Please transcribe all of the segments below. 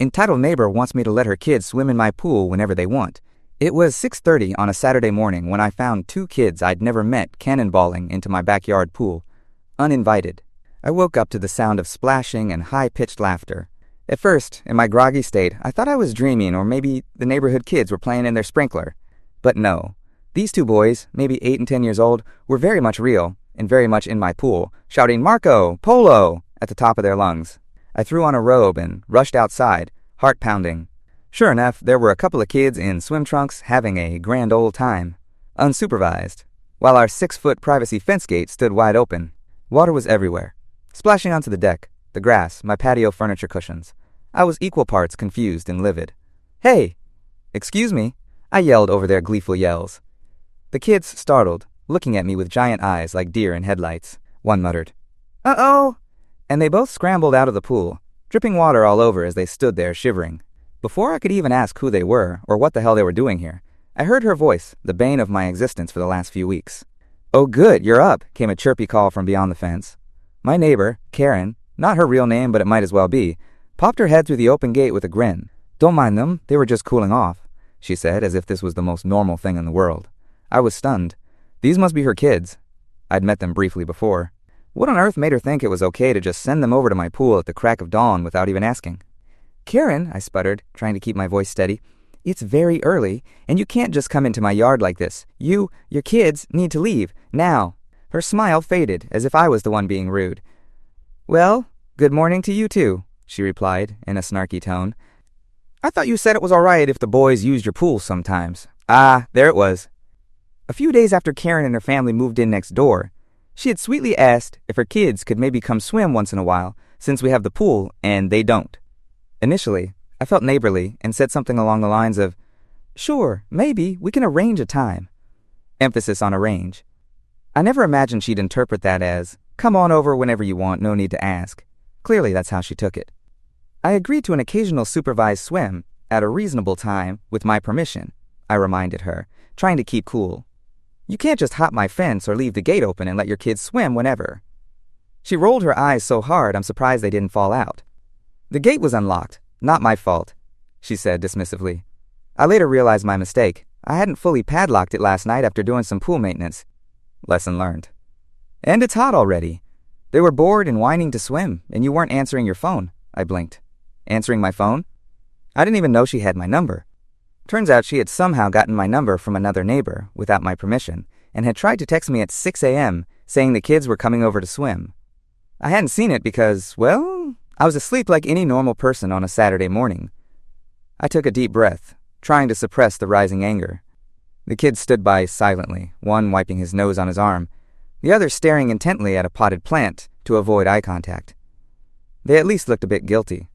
entitled neighbor wants me to let her kids swim in my pool whenever they want. It was 6:30 on a Saturday morning when I found 2 kids I'd never met cannonballing into my backyard pool, uninvited. I woke up to the sound of splashing and high-pitched laughter. At first, in my groggy state, I thought I was dreaming, or maybe the neighborhood kids were playing in their sprinkler. But no. These 2 boys, maybe 8 and 10 years old, were very much real, and very much in my pool, shouting "Marco! Polo!" at the top of their lungs. I threw on a robe and rushed outside, heart pounding. Sure enough, there were a couple of kids in swim trunks having a grand old time, unsupervised, while our 6-foot privacy fence gate stood wide open. Water was everywhere, splashing onto the deck, the grass, my patio furniture cushions. I was equal parts confused and livid. "Hey! Excuse me," I yelled over their gleeful yells. The kids startled, looking at me with giant eyes like deer in headlights. One muttered, "Uh-oh!" and they both scrambled out of the pool, dripping water all over as they stood there shivering. Before I could even ask who they were or what the hell they were doing here, I heard her voice, the bane of my existence for the last few weeks. "Oh good, you're up," came a chirpy call from beyond the fence. My neighbor, Karen, not her real name but it might as well be, popped her head through the open gate with a grin. "Don't mind them, they were just cooling off," she said, as if this was the most normal thing in the world. I was stunned. These must be her kids. I'd met them briefly before. What on earth made her think it was okay to just send them over to my pool at the crack of dawn without even asking? "Karen," I sputtered, trying to keep my voice steady, "it's very early, and you can't just come into my yard like this. Your kids need to leave, now." Her smile faded, as if I was the one being rude. "Well, good morning to you too," she replied, in a snarky tone. "I thought you said it was all right if the boys used your pool sometimes." Ah, there it was. A few days after Karen and her family moved in next door, she had sweetly asked if her kids could maybe come swim once in a while, since we have the pool and they don't. Initially, I felt neighborly and said something along the lines of, "Sure, maybe, we can arrange a time." Emphasis on arrange. I never imagined she'd interpret that as, "Come on over whenever you want, no need to ask." Clearly that's how she took it. I agreed to an occasional supervised swim, at a reasonable time, with my permission, I reminded her, trying to keep cool. "You can't just hop my fence or leave the gate open and let your kids swim whenever." She rolled her eyes so hard I'm surprised they didn't fall out. "The gate was unlocked, not my fault," she said dismissively. I later realized my mistake. I hadn't fully padlocked it last night after doing some pool maintenance. Lesson learned. "And it's hot already. They were bored and whining to swim, and you weren't answering your phone," I blinked. Answering my phone? I didn't even know she had my number. Turns out she had somehow gotten my number from another neighbor, without my permission, and had tried to text me at 6 a.m., saying the kids were coming over to swim. I hadn't seen it because, well, I was asleep like any normal person on a Saturday morning. I took a deep breath, trying to suppress the rising anger. The kids stood by silently, one wiping his nose on his arm, the other staring intently at a potted plant to avoid eye contact. They at least looked a bit guilty.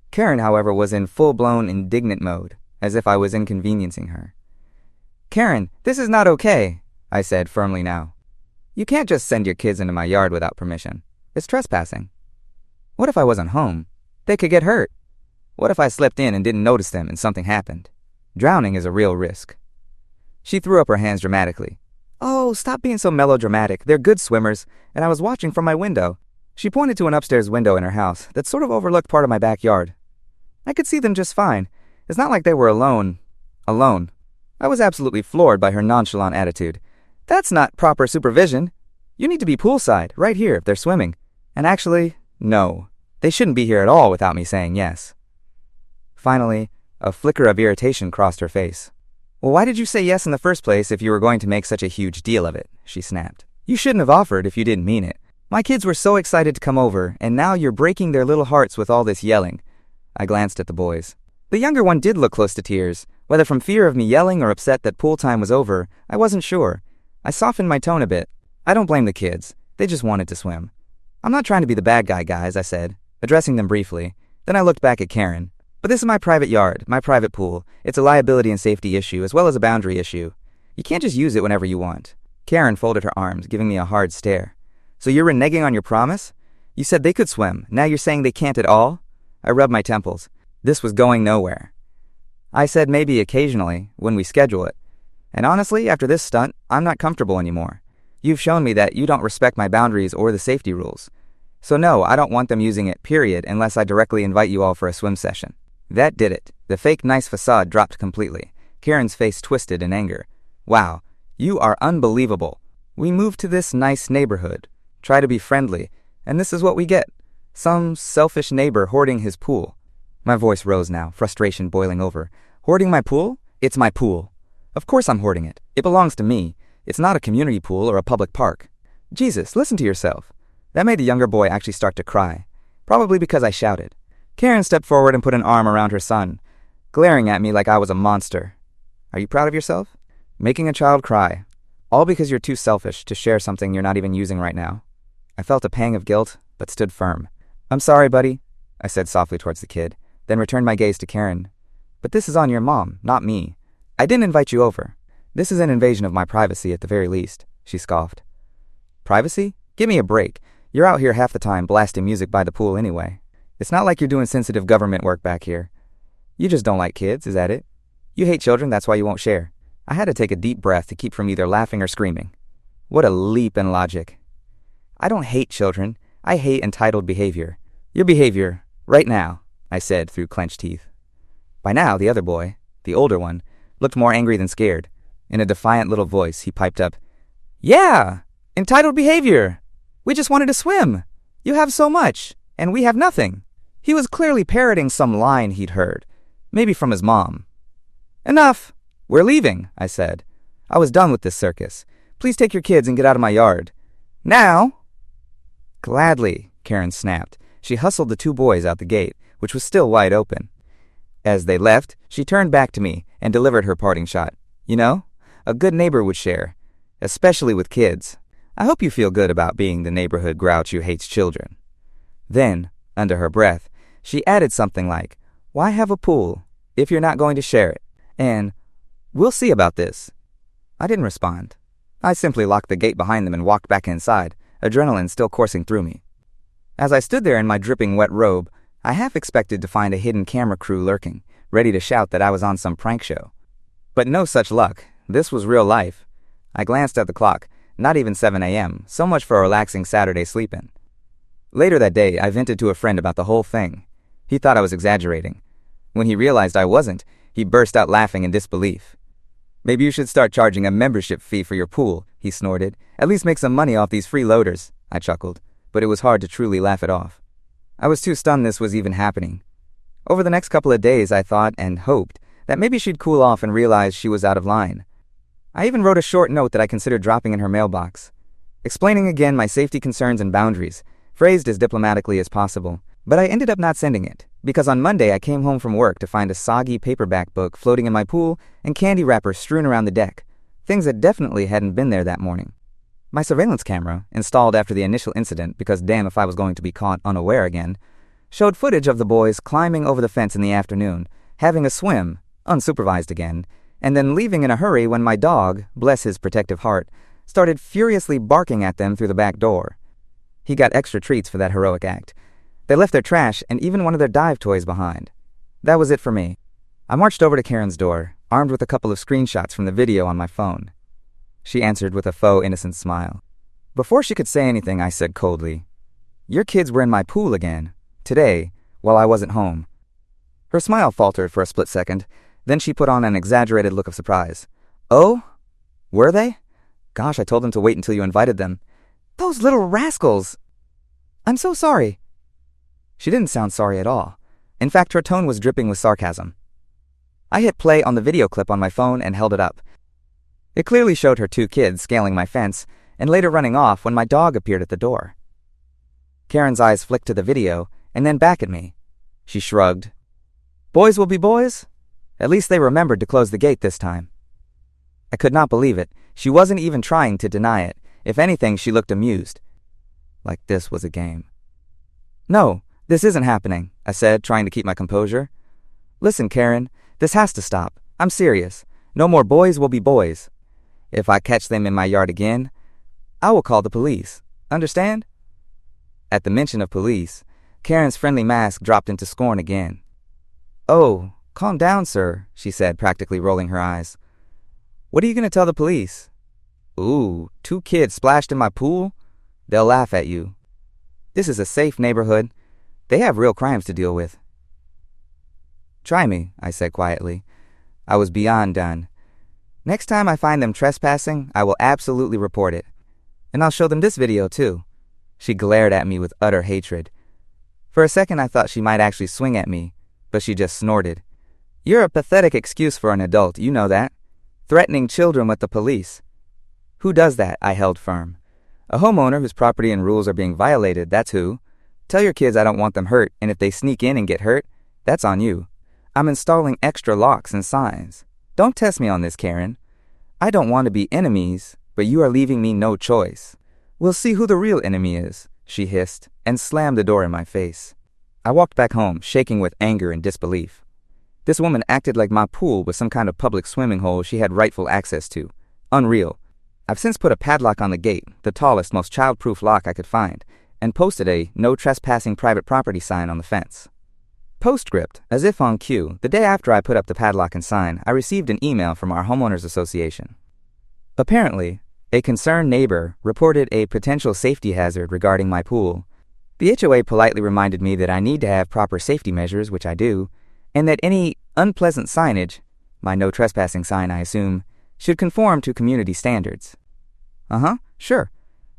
Karen, however, was in full-blown indignant mode, as if I was inconveniencing her. "Karen, this is not okay," I said firmly now. "You can't just send your kids into my yard without permission. It's trespassing. What if I wasn't home? They could get hurt. What if I slipped in and didn't notice them and something happened? Drowning is a real risk." She threw up her hands dramatically. "Oh, stop being so melodramatic. They're good swimmers, and I was watching from my window." She pointed to an upstairs window in her house that sort of overlooked part of my backyard. I could see them just fine. It's not like they were alone. I was absolutely floored by her nonchalant attitude. "That's not proper supervision. You need to be poolside, right here, if they're swimming. And actually, no. They shouldn't be here at all without me saying yes." Finally, a flicker of irritation crossed her face. "Well, why did you say yes in the first place if you were going to make such a huge deal of it?" she snapped. "You shouldn't have offered if you didn't mean it. My kids were so excited to come over, and now you're breaking their little hearts with all this yelling." I glanced at the boys. The younger one did look close to tears. Whether from fear of me yelling or upset that pool time was over, I wasn't sure. I softened my tone a bit. "I don't blame the kids. They just wanted to swim. I'm not trying to be the bad guy, guys," I said, addressing them briefly. Then I looked back at Karen. "But this is my private yard, my private pool. It's a liability and safety issue, as well as a boundary issue. You can't just use it whenever you want." Karen folded her arms, giving me a hard stare. "So you're reneging on your promise? You said they could swim. Now you're saying they can't at all?" I rubbed my temples. This was going nowhere. I said maybe occasionally, when we schedule it. And honestly, after this stunt, I'm not comfortable anymore. You've shown me that you don't respect my boundaries or the safety rules. So no, I don't want them using it, period, unless I directly invite you all for a swim session. That did it. The fake nice facade dropped completely. Karen's face twisted in anger. Wow, you are unbelievable. We moved to this nice neighborhood, try to be friendly, and this is what we get. Some selfish neighbor hoarding his pool. My voice rose now, frustration boiling over. Hoarding my pool? It's my pool. Of course I'm hoarding it. It belongs to me. It's not a community pool or a public park. Jesus, listen to yourself. That made the younger boy actually start to cry. Probably because I shouted. Karen stepped forward and put an arm around her son, glaring at me like I was a monster. Are you proud of yourself? Making a child cry. All because you're too selfish to share something you're not even using right now. I felt a pang of guilt, but stood firm. I'm sorry, buddy, I said softly towards the kid, then returned my gaze to Karen. But this is on your mom, not me. I didn't invite you over. This is an invasion of my privacy at the very least, she scoffed. Privacy? Give me a break. You're out here half the time blasting music by the pool anyway. It's not like you're doing sensitive government work back here. You just don't like kids, is that it? You hate children, that's why you won't share. I had to take a deep breath to keep from either laughing or screaming. What a leap in logic. I don't hate children. I hate entitled behavior. Your behavior, right now, I said through clenched teeth. By now, the other boy, the older one, looked more angry than scared. In a defiant little voice, he piped up, Yeah! Entitled behavior! We just wanted to swim! You have so much, and we have nothing. He was clearly parroting some line he'd heard, maybe from his mom. Enough! We're leaving, I said. I was done with this circus. Please take your kids and get out of my yard. Now? Gladly, Karen snapped. She hustled the two boys out the gate, which was still wide open. As they left, she turned back to me and delivered her parting shot. You know, a good neighbor would share, especially with kids. I hope you feel good about being the neighborhood grouch who hates children. Then, under her breath, she added something like, Why have a pool if you're not going to share it? And, We'll see about this. I didn't respond. I simply locked the gate behind them and walked back inside, adrenaline still coursing through me. As I stood there in my dripping wet robe, I half expected to find a hidden camera crew lurking, ready to shout that I was on some prank show. But no such luck. This was real life. I glanced at the clock. Not even 7 a.m., so much for a relaxing Saturday sleep-in. Later that day, I vented to a friend about the whole thing. He thought I was exaggerating. When he realized I wasn't, he burst out laughing in disbelief. Maybe you should start charging a membership fee for your pool, he snorted. At least make some money off these freeloaders, I chuckled, but it was hard to truly laugh it off. I was too stunned this was even happening. Over the next couple of days, I thought and hoped that maybe she'd cool off and realize she was out of line. I even wrote a short note that I considered dropping in her mailbox, explaining again my safety concerns and boundaries, phrased as diplomatically as possible. But I ended up not sending it, because on Monday I came home from work to find a soggy paperback book floating in my pool and candy wrappers strewn around the deck, things that definitely hadn't been there that morning. My surveillance camera, installed after the initial incident because damn if I was going to be caught unaware again, showed footage of the boys climbing over the fence in the afternoon, having a swim, unsupervised again, and then leaving in a hurry when my dog, bless his protective heart, started furiously barking at them through the back door. He got extra treats for that heroic act. They left their trash and even one of their dive toys behind. That was it for me. I marched over to Karen's door, armed with a couple of screenshots from the video on my phone. She answered with a faux innocent smile. Before she could say anything, I said coldly, Your kids were in my pool again, today, while I wasn't home. Her smile faltered for a split second, then she put on an exaggerated look of surprise. Oh? Were they? Gosh, I told them to wait until you invited them. Those little rascals! I'm so sorry. She didn't sound sorry at all. In fact, her tone was dripping with sarcasm. I hit play on the video clip on my phone and held it up. It clearly showed her two kids scaling my fence and later running off when my dog appeared at the door. Karen's eyes flicked to the video and then back at me. She shrugged. Boys will be boys. At least they remembered to close the gate this time. I could not believe it. She wasn't even trying to deny it. If anything, she looked amused. Like this was a game. No, this isn't happening, I said, trying to keep my composure. Listen, Karen, this has to stop. I'm serious. No more boys will be boys. If I catch them in my yard again, I will call the police. Understand? At the mention of police, Karen's friendly mask dropped into scorn again. Oh, calm down, sir, she said, practically rolling her eyes. What are you going to tell the police? Ooh, 2 kids splashed in my pool? They'll laugh at you. This is a safe neighborhood. They have real crimes to deal with. Try me, I said quietly. I was beyond done. Next time I find them trespassing, I will absolutely report it. And I'll show them this video too. She glared at me with utter hatred. For a second I thought she might actually swing at me, but she just snorted. You're a pathetic excuse for an adult, you know that. Threatening children with the police. Who does that? I held firm. A homeowner whose property and rules are being violated, that's who. Tell your kids I don't want them hurt, and if they sneak in and get hurt, that's on you. I'm installing extra locks and signs. Don't test me on this, Karen. I don't want to be enemies, but you are leaving me no choice. We'll see who the real enemy is, she hissed, and slammed the door in my face. I walked back home, shaking with anger and disbelief. This woman acted like my pool was some kind of public swimming hole she had rightful access to. Unreal. I've since put a padlock on the gate, the tallest, most child-proof lock I could find, and posted a "No Trespassing Private Property" sign on the fence. Postscript, as if on cue, the day after I put up the padlock and sign, I received an email from our homeowners association. Apparently, a concerned neighbor reported a potential safety hazard regarding my pool. The HOA politely reminded me that I need to have proper safety measures, which I do, and that any unpleasant signage, my no trespassing sign I assume, should conform to community standards. Sure.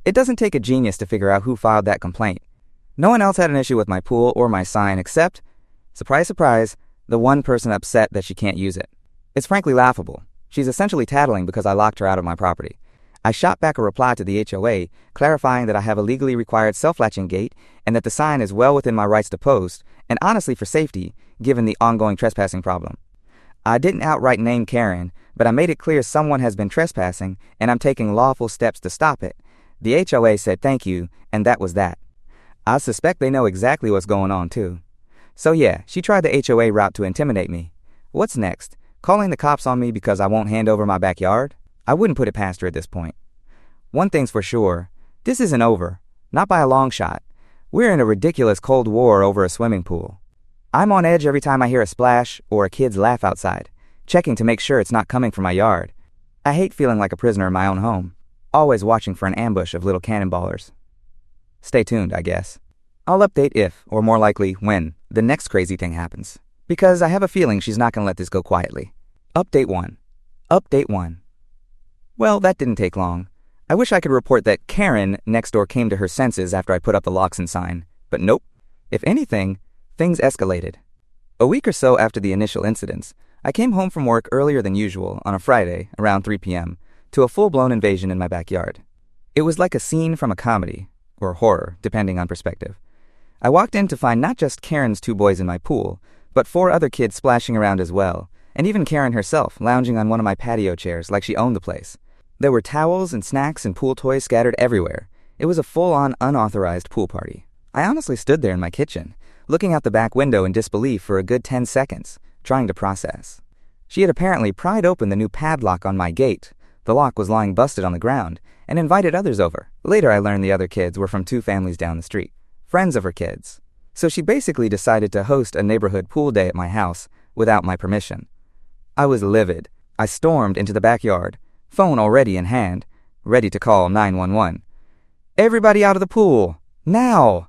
It doesn't take a genius to figure out who filed that complaint. No one else had an issue with my pool or my sign except, surprise, surprise, the one person upset that she can't use it. It's frankly laughable. She's essentially tattling because I locked her out of my property. I shot back a reply to the HOA, clarifying that I have a legally required self-latching gate and that the sign is well within my rights to post, and honestly for safety, given the ongoing trespassing problem. I didn't outright name Karen, but I made it clear someone has been trespassing and I'm taking lawful steps to stop it. The HOA said thank you, and that was that. I suspect they know exactly what's going on too. So yeah, she tried the HOA route to intimidate me. What's next? Calling the cops on me because I won't hand over my backyard? I wouldn't put it past her at this point. One thing's for sure, this isn't over. Not by a long shot. We're in a ridiculous cold war over a swimming pool. I'm on edge every time I hear a splash or a kid's laugh outside, checking to make sure it's not coming from my yard. I hate feeling like a prisoner in my own home, always watching for an ambush of little cannonballers. Stay tuned, I guess. I'll update if, or more likely when, the next crazy thing happens, because I have a feeling she's not going to let this go quietly. Update 1. Update 1. Well, that didn't take long. I wish I could report that Karen next door came to her senses after I put up the locks and sign, but nope. If anything, things escalated. A week or so after the initial incidents, I came home from work earlier than usual on a Friday, around 3 p.m., to a full-blown invasion in my backyard. It was like a scene from a comedy, or horror, depending on perspective. I walked in to find not just Karen's 2 boys in my pool, but 4 other kids splashing around as well, and even Karen herself lounging on one of my patio chairs like she owned the place. There were towels and snacks and pool toys scattered everywhere. It was a full-on unauthorized pool party. I honestly stood there in my kitchen, looking out the back window in disbelief for a good 10 seconds, trying to process. She had apparently pried open the new padlock on my gate. The lock was lying busted on the ground, and invited others over. Later I learned the other kids were from 2 families down the street, friends of her kids. So she basically decided to host a neighborhood pool day at my house without my permission. I was livid. I stormed into the backyard, phone already in hand, ready to call 911. "Everybody out of the pool! Now!"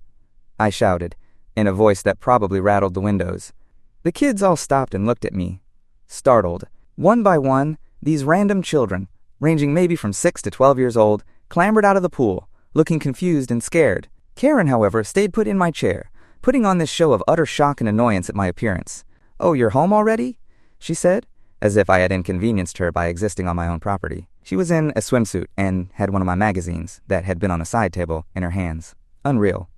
I shouted, in a voice that probably rattled the windows. The kids all stopped and looked at me, startled. One by one, these random children, ranging maybe from 6 to 12 years old, clambered out of the pool, looking confused and scared. Karen, however, stayed put in my chair, putting on this show of utter shock and annoyance at my appearance. "Oh, you're home already?" she said, as if I had inconvenienced her by existing on my own property. She was in a swimsuit and had one of my magazines that had been on a side table in her hands. Unreal.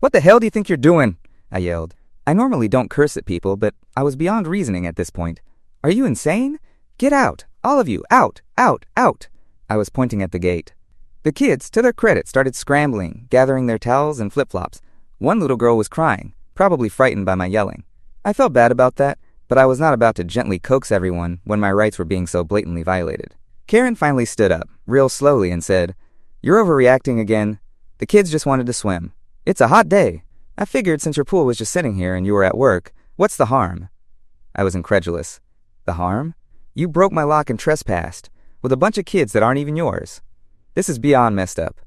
"What the hell do you think you're doing?" I yelled. I normally don't curse at people, but I was beyond reasoning at this point. "Are you insane? Get out! All of you! Out! Out! Out!" I was pointing at the gate. The kids, to their credit, started scrambling, gathering their towels and flip-flops. One little girl was crying, probably frightened by my yelling. I felt bad about that, but I was not about to gently coax everyone when my rights were being so blatantly violated. Karen finally stood up, real slowly, and said, "You're overreacting again. The kids just wanted to swim. It's a hot day. I figured since your pool was just sitting here and you were at work, what's the harm?" I was incredulous. "The harm? You broke my lock and trespassed, with a bunch of kids that aren't even yours. This is beyond messed up.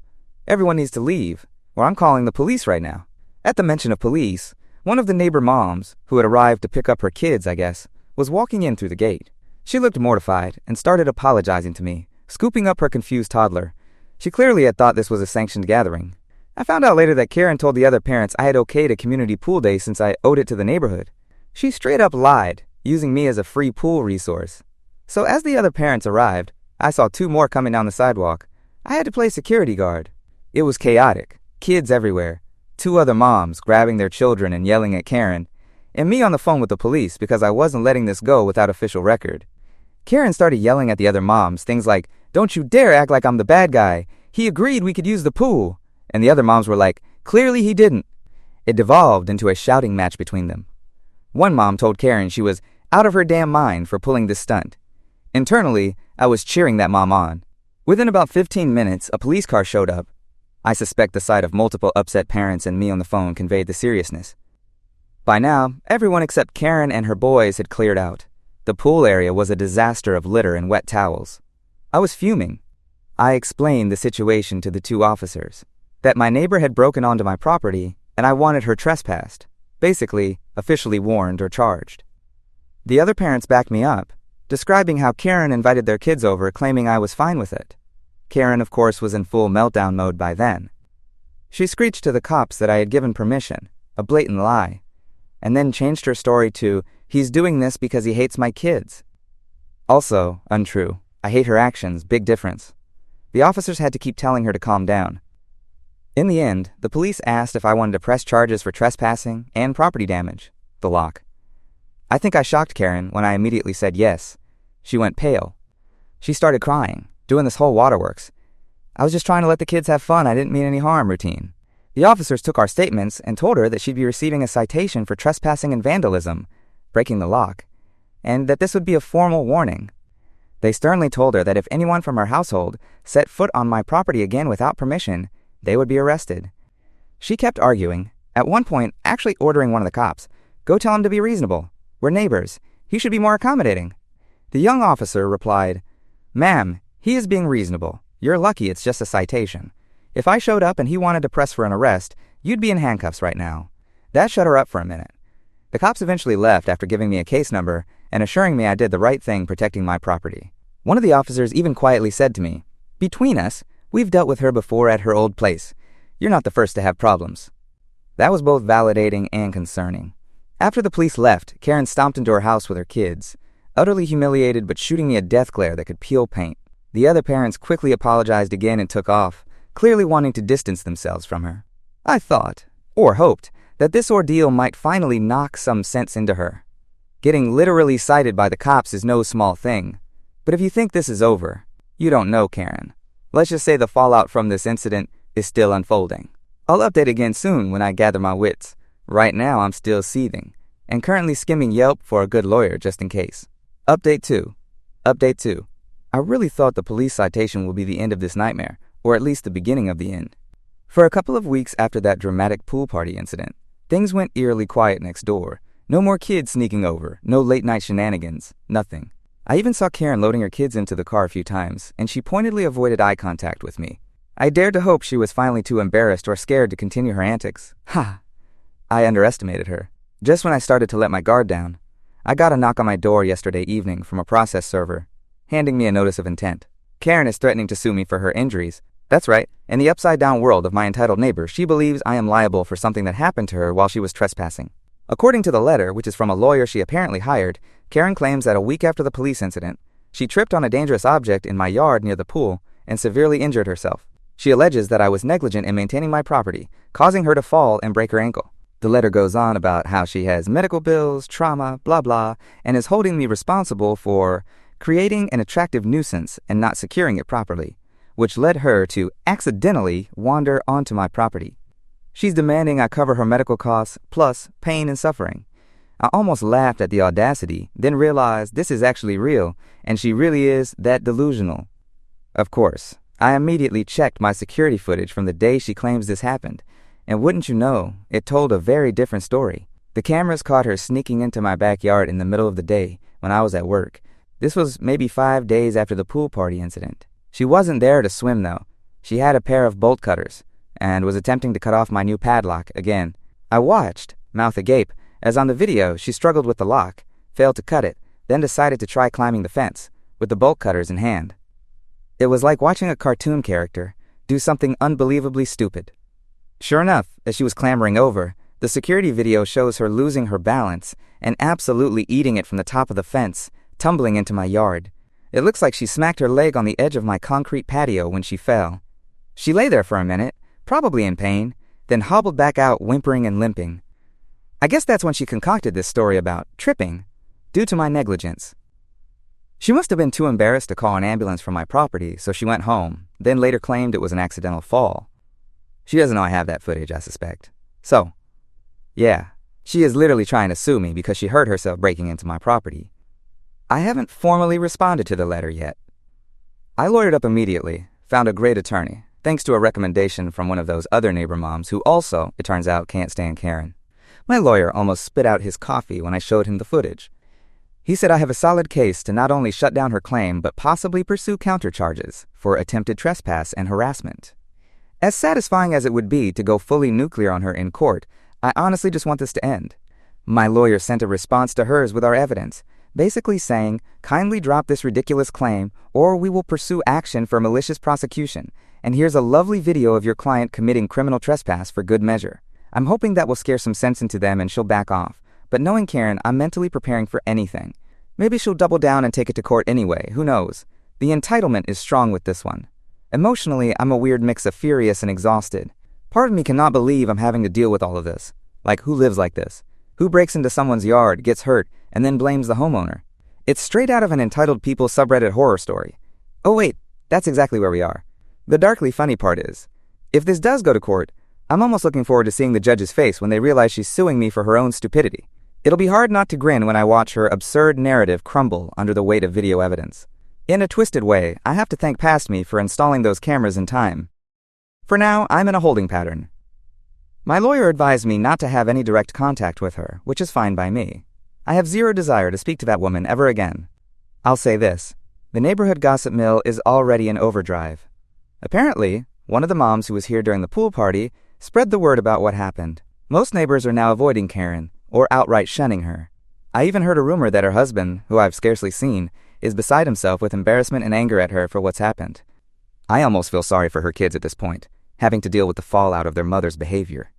Everyone needs to leave, or I'm calling the police right now." At the mention of police, One of the neighbor moms, who had arrived to pick up her kids, I guess, was walking in through the gate. She looked mortified and started apologizing to me, scooping up her confused toddler. She clearly had thought this was a sanctioned gathering. I found out later that Karen told the other parents I had okayed a community pool day since I owed it to the neighborhood. She straight up lied, using me as a free pool resource. So as the other parents arrived, I saw 2 more coming down the sidewalk. I had to play security guard. It was chaotic, kids everywhere, 2 other moms grabbing their children and yelling at Karen, and me on the phone with the police because I wasn't letting this go without official record. Karen started yelling at the other moms, things like, "Don't you dare act like I'm the bad guy. He agreed we could use the pool." And the other moms were like, "Clearly he didn't." It devolved into a shouting match between them. One mom told Karen she was out of her damn mind for pulling this stunt. Internally, I was cheering that mom on. Within about 15 minutes, a police car showed up. I suspect the sight of multiple upset parents and me on the phone conveyed the seriousness. By now, everyone except Karen and her boys had cleared out. The pool area was a disaster of litter and wet towels. I was fuming. I explained the situation to the 2 officers, that my neighbor had broken onto my property and I wanted her trespassed, basically officially warned or charged. The other parents backed me up, describing how Karen invited their kids over, claiming I was fine with it. Karen, of course, was in full meltdown mode by then. She screeched to the cops that I had given permission, a blatant lie, and then changed her story to, "He's doing this because he hates my kids." Also, untrue. I hate her actions, big difference. The officers had to keep telling her to calm down. In the end, the police asked if I wanted to press charges for trespassing and property damage, the lock. I think I shocked Karen when I immediately said yes. She went pale. She started crying, doing this whole waterworks. "I was just trying to let the kids have fun, I didn't mean any harm" routine. The officers took our statements and told her that she'd be receiving a citation for trespassing and vandalism, breaking the lock, and that this would be a formal warning. They sternly told her that if anyone from her household set foot on my property again without permission, they would be arrested. She kept arguing, at one point actually ordering one of the cops, "Go tell him to be reasonable. We're neighbors. He should be more accommodating." The young officer replied, "Ma'am, he is being reasonable. You're lucky it's just a citation. If I showed up and he wanted to press for an arrest, you'd be in handcuffs right now." That shut her up for a minute. The cops eventually left after giving me a case number and assuring me I did the right thing protecting my property. One of the officers even quietly said to me, "Between us, we've dealt with her before at her old place. You're not the first to have problems." That was both validating and concerning. After the police left, Karen stomped into her house with her kids, utterly humiliated but shooting me a death glare that could peel paint. The other parents quickly apologized again and took off, clearly wanting to distance themselves from her. I thought, or hoped, that this ordeal might finally knock some sense into her. Getting literally cited by the cops is no small thing. But if you think this is over, you don't know Karen. Let's just say the fallout from this incident is still unfolding. I'll update again soon when I gather my wits. Right now I'm still seething, and currently skimming Yelp for a good lawyer just in case. Update 2. Update 2. I really thought the police citation would be the end of this nightmare, or at least the beginning of the end. For a couple of weeks after that dramatic pool party incident, things went eerily quiet next door. No more kids sneaking over, no late-night shenanigans, nothing. I even saw Karen loading her kids into the car a few times, and she pointedly avoided eye contact with me. I dared to hope she was finally too embarrassed or scared to continue her antics. Ha! I underestimated her. Just when I started to let my guard down, I got a knock on my door yesterday evening from a process server, handing me a notice of intent. Karen is threatening to sue me for her injuries. That's right, in the upside-down world of my entitled neighbor, she believes I am liable for something that happened to her while she was trespassing. According to the letter, which is from a lawyer she apparently hired, Karen claims that a week after the police incident, she tripped on a dangerous object in my yard near the pool and severely injured herself. She alleges that I was negligent in maintaining my property, causing her to fall and break her ankle. The letter goes on about how she has medical bills, trauma, blah blah, and is holding me responsible for creating an attractive nuisance and not securing it properly, which led her to accidentally wander onto my property. She's demanding I cover her medical costs, plus pain and suffering. I almost laughed at the audacity, then realized this is actually real, and she really is that delusional. Of course, I immediately checked my security footage from the day she claims this happened, and wouldn't you know, it told a very different story. The cameras caught her sneaking into my backyard in the middle of the day when I was at work. This was maybe 5 days after the pool party incident. She wasn't there to swim, though. She had a pair of bolt cutters and was attempting to cut off my new padlock again. I watched, mouth agape, as on the video she struggled with the lock, failed to cut it, then decided to try climbing the fence, with the bolt cutters in hand. It was like watching a cartoon character do something unbelievably stupid. Sure enough, as she was clambering over, the security video shows her losing her balance and absolutely eating it from the top of the fence, tumbling into my yard. It looks like she smacked her leg on the edge of my concrete patio when she fell. She lay there for a minute, probably in pain, then hobbled back out whimpering and limping. I guess that's when she concocted this story about tripping, due to my negligence. She must have been too embarrassed to call an ambulance from my property, so she went home, then later claimed it was an accidental fall. She doesn't know I have that footage, I suspect. So, yeah, she is literally trying to sue me because she hurt herself breaking into my property. I haven't formally responded to the letter yet. I lawyered up immediately, found a great attorney, thanks to a recommendation from one of those other neighbor moms who also, it turns out, can't stand Karen. My lawyer almost spit out his coffee when I showed him the footage. He said I have a solid case to not only shut down her claim, but possibly pursue countercharges for attempted trespass and harassment. As satisfying as it would be to go fully nuclear on her in court, I honestly just want this to end. My lawyer sent a response to hers with our evidence, basically saying, kindly drop this ridiculous claim or we will pursue action for malicious prosecution, and here's a lovely video of your client committing criminal trespass for good measure. I'm hoping that will scare some sense into them and she'll back off. But knowing Karen, I'm mentally preparing for anything. Maybe she'll double down and take it to court anyway, who knows? The entitlement is strong with this one. Emotionally, I'm a weird mix of furious and exhausted. Part of me cannot believe I'm having to deal with all of this. Like, who lives like this? Who breaks into someone's yard, gets hurt, and then blames the homeowner? It's straight out of an entitled people subreddit horror story. Oh wait, that's exactly where we are. The darkly funny part is, if this does go to court, I'm almost looking forward to seeing the judge's face when they realize she's suing me for her own stupidity. It'll be hard not to grin when I watch her absurd narrative crumble under the weight of video evidence. In a twisted way, I have to thank past me for installing those cameras in time. For now, I'm in a holding pattern. My lawyer advised me not to have any direct contact with her, which is fine by me. I have zero desire to speak to that woman ever again. I'll say this, the neighborhood gossip mill is already in overdrive. Apparently, one of the moms who was here during the pool party spread the word about what happened. Most neighbors are now avoiding Karen, or outright shunning her. I even heard a rumor that her husband, who I've scarcely seen, is beside himself with embarrassment and anger at her for what's happened. I almost feel sorry for her kids at this point, having to deal with the fallout of their mother's behavior.